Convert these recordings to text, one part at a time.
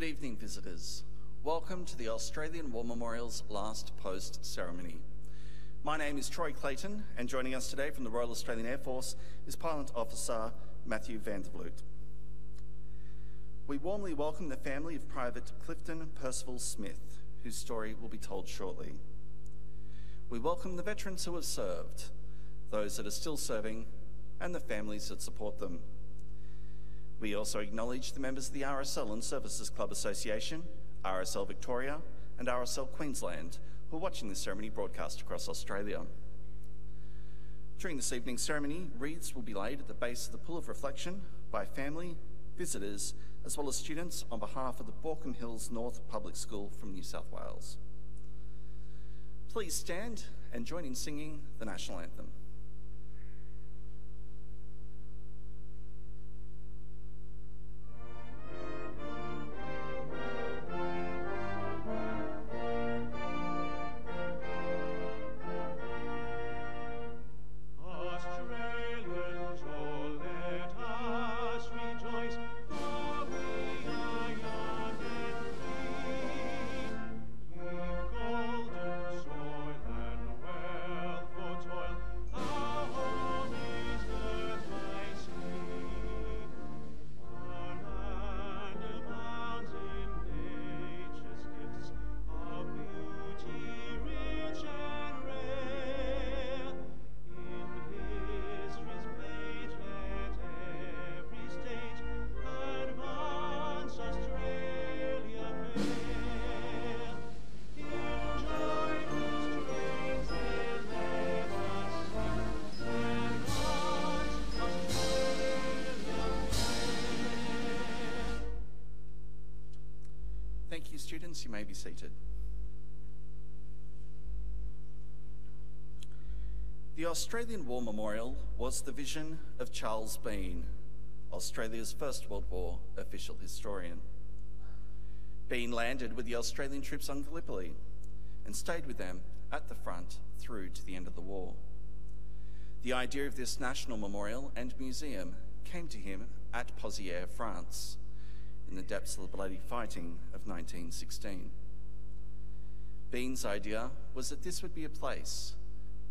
evening, visitors. Welcome to the Australian War Memorial's last post ceremony. My name is Troy Clayton, and joining us today from the Royal Australian Air Force is Pilot Officer Matthew van der Vloot. We warmly welcome the family of Private Clifton Percival Smith, whose story will be told shortly. We welcome the veterans who have served, those that are still serving, and the families that support them. We also acknowledge the members of the RSL and Services Club Association, RSL Victoria, and RSL Queensland, who are watching this ceremony broadcast across Australia. During this evening's ceremony, wreaths will be laid at the base of the Pool of Reflection by family, visitors, as well as students on behalf of the Baulkham Hills North Public School from New South Wales. Please stand and join in singing the National Anthem. Thank you, students. You may be seated. The Australian War Memorial was the vision of Charles Bean, Australia's First World War official historian. Bean landed with the Australian troops on Gallipoli and stayed with them at the front through to the end of the war. The idea of this national memorial and museum came to him at Pozières, France, in the depths of the bloody fighting of 1916. Bean's idea was that this would be a place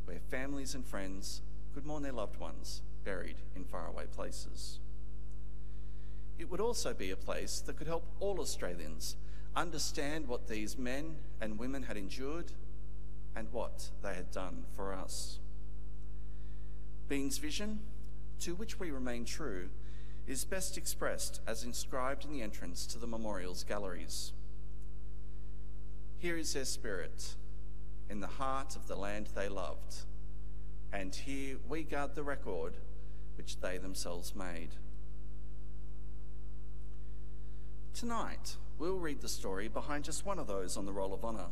where families and friends could mourn their loved ones buried in faraway places. It would also be a place that could help all Australians understand what these men and women had endured and what they had done for us. Bean's vision, to which we remain true, is best expressed as inscribed in the entrance to the memorial's galleries. Here is their spirit, in the heart of the land they loved, and here we guard the record which they themselves made. Tonight, we'll read the story behind just one of those on the Roll of Honour,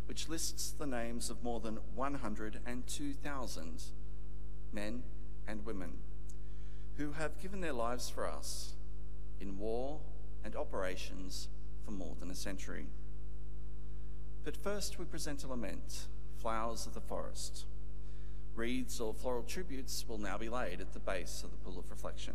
which lists the names of more than 102,000 men and women who have given their lives for us in war and operations for more than a century. But first we present a lament, Flowers of the Forest. Wreaths or floral tributes will now be laid at the base of the Pool of Reflection.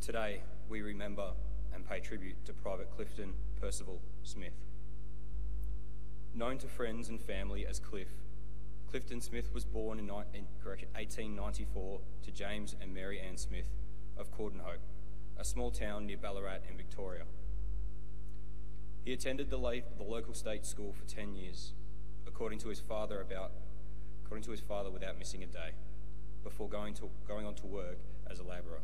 Today, we remember and pay tribute to Private Clifton Percival Smith. Known to friends and family as Cliff, Clifton Smith was born in 1894 to James and Mary Ann Smith of Cordenhope, a small town near Ballarat in Victoria. He attended the local state school for 10 years, according to his father without missing a day, before going on to work as a labourer.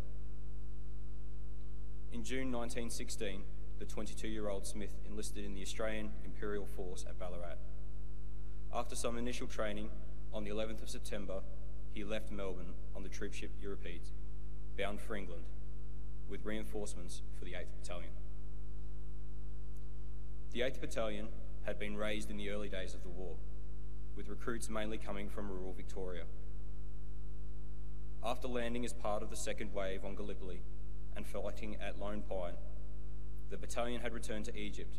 In June 1916, the 22-year-old Smith enlisted in the Australian Imperial Force at Ballarat. After some initial training, on the 11th of September, he left Melbourne on the troopship Euripides, bound for England, with reinforcements for the 8th Battalion. The 8th Battalion had been raised in the early days of the war, with recruits mainly coming from rural Victoria. After landing as part of the second wave on Gallipoli and fighting at Lone Pine, the battalion had returned to Egypt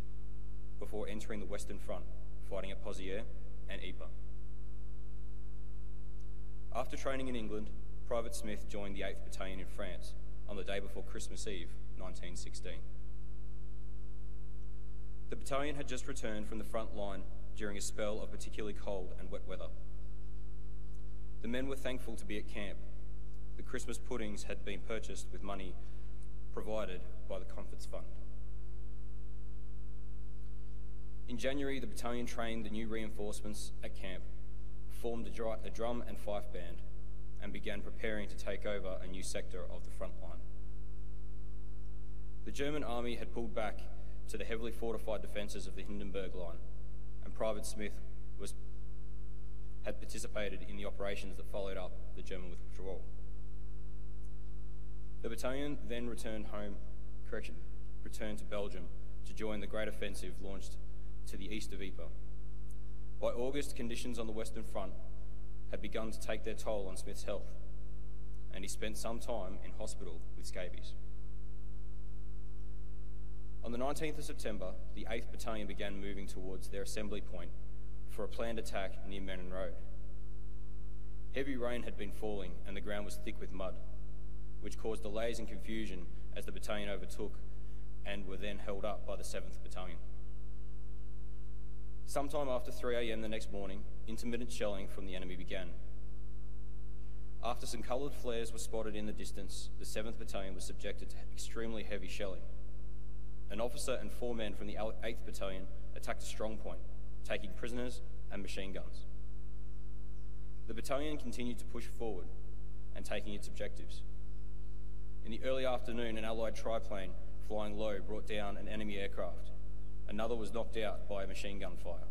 before entering the Western Front, fighting at Pozières and Ypres. After training in England, Private Smith joined the 8th Battalion in France on the day before Christmas Eve, 1916. The battalion had just returned from the front line during a spell of particularly cold and wet weather. The men were thankful to be at camp. The Christmas puddings had been purchased with money provided by the Comforts Fund. In January, the battalion trained the new reinforcements at camp, formed a drum and fife band, and began preparing to take over a new sector of the front line. The German army had pulled back to the heavily fortified defences of the Hindenburg Line, and Private Smith had participated in the operations that followed up the German withdrawal. The battalion then returned to Belgium to join the great offensive launched to the east of Ypres. By August, conditions on the Western Front had begun to take their toll on Smith's health, and he spent some time in hospital with scabies. On the 19th of September, the 8th Battalion began moving towards their assembly point for a planned attack near Menin Road. Heavy rain had been falling and the ground was thick with mud, which caused delays and confusion as the battalion overtook and were then held up by the 7th Battalion. Sometime after 3 a.m. the next morning, intermittent shelling from the enemy began. After some coloured flares were spotted in the distance, the 7th Battalion was subjected to extremely heavy shelling. An officer and 4 men from the 8th Battalion attacked a strong point, taking prisoners and machine guns. The battalion continued to push forward and taking its objectives. In the early afternoon, an Allied triplane flying low brought down an enemy aircraft. Another was knocked out by a machine gun fire.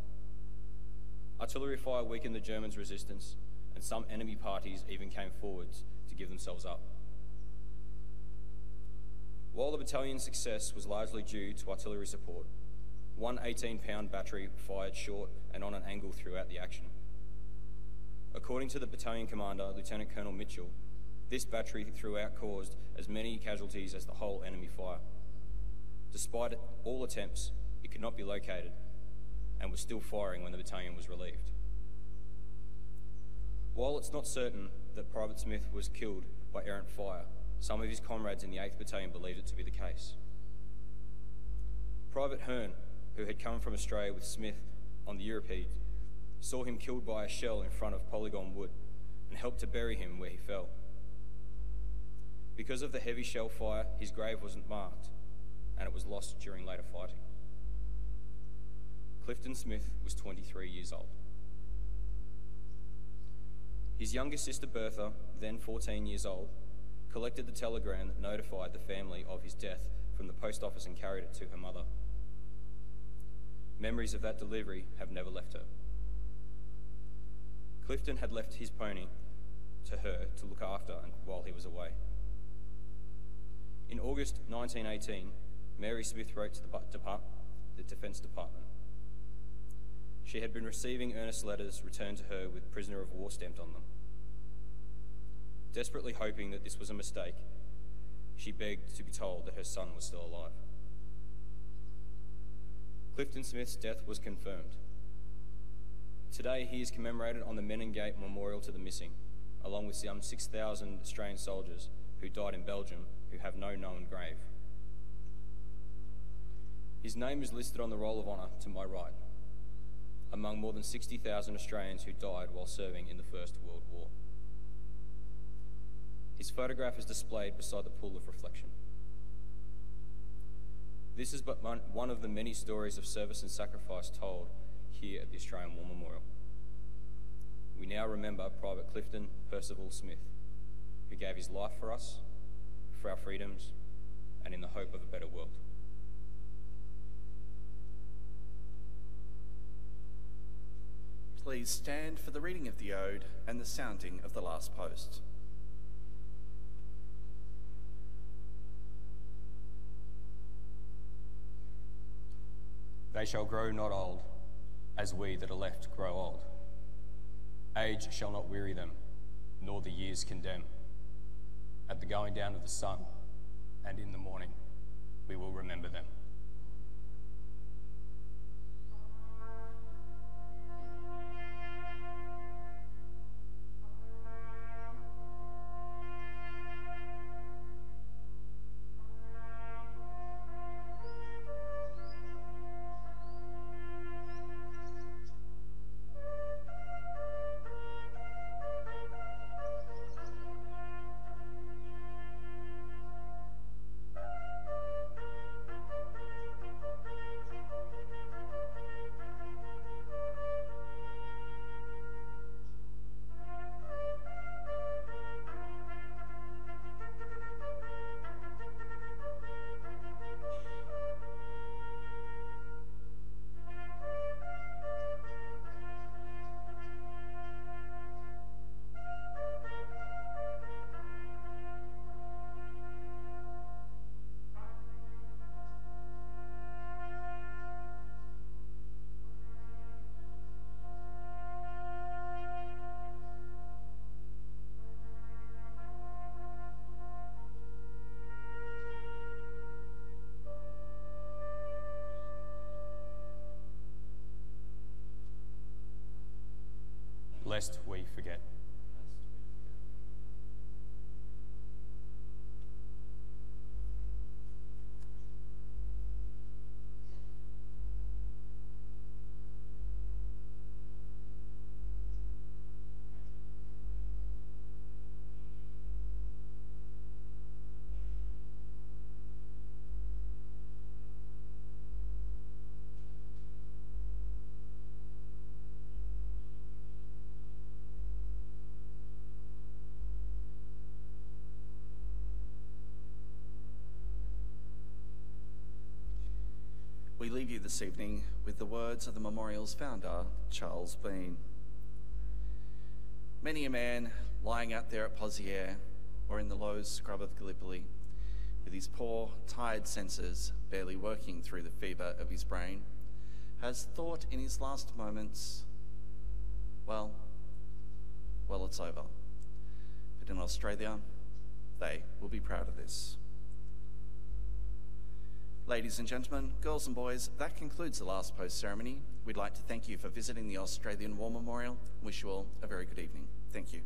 Artillery fire weakened the Germans' resistance, and some enemy parties even came forwards to give themselves up. While the battalion's success was largely due to artillery support, one 18-pound battery fired short and on an angle throughout the action. According to the battalion commander, Lieutenant Colonel Mitchell, this battery throughout caused as many casualties as the whole enemy fire. Despite all attempts, it could not be located and was still firing when the battalion was relieved. While it's not certain that Private Smith was killed by errant fire, some of his comrades in the 8th Battalion believed it to be the case. Private Hearn, who had come from Australia with Smith on the Euripides, saw him killed by a shell in front of Polygon Wood and helped to bury him where he fell. Because of the heavy shell fire, his grave wasn't marked, and it was lost during later fighting. Clifton Smith was 23 years old. His younger sister Bertha, then 14 years old, collected the telegram that notified the family of his death from the post office and carried it to her mother. Memories of that delivery have never left her. Clifton had left his pony to her to look after while he was away. In August 1918, Mary Smith wrote to the Defence Department. She had been receiving earnest letters returned to her with prisoner of war stamped on them. Desperately hoping that this was a mistake, she begged to be told that her son was still alive. Clifton Smith's death was confirmed. Today he is commemorated on the Menin Gate Memorial to the Missing, along with some 6,000 Australian soldiers who died in Belgium who have no known grave. His name is listed on the Roll of Honour to my right, among more than 60,000 Australians who died while serving in the First World War. His photograph is displayed beside the pool of reflection. This is but one of the many stories of service and sacrifice told here at the Australian War Memorial. We now remember Private Clifton Percival Smith, who gave his life for us, for our freedoms, and in the hope of a better world. Please stand for the reading of the Ode and the sounding of the last post. They shall grow not old, as we that are left grow old. Age shall not weary them, nor the years condemn. At the going down of the sun, and in the morning, we will remember them. Lest we forget. We leave you this evening with the words of the memorial's founder, Charles Bean. Many a man lying out there at Pozières or in the low scrub of Gallipoli, with his poor, tired senses barely working through the fever of his brain, has thought in his last moments, well, it's over. But in Australia, they will be proud of this. Ladies and gentlemen, girls and boys, that concludes the last post ceremony. We'd like to thank you for visiting the Australian War Memorial. Wish you all a very good evening. Thank you.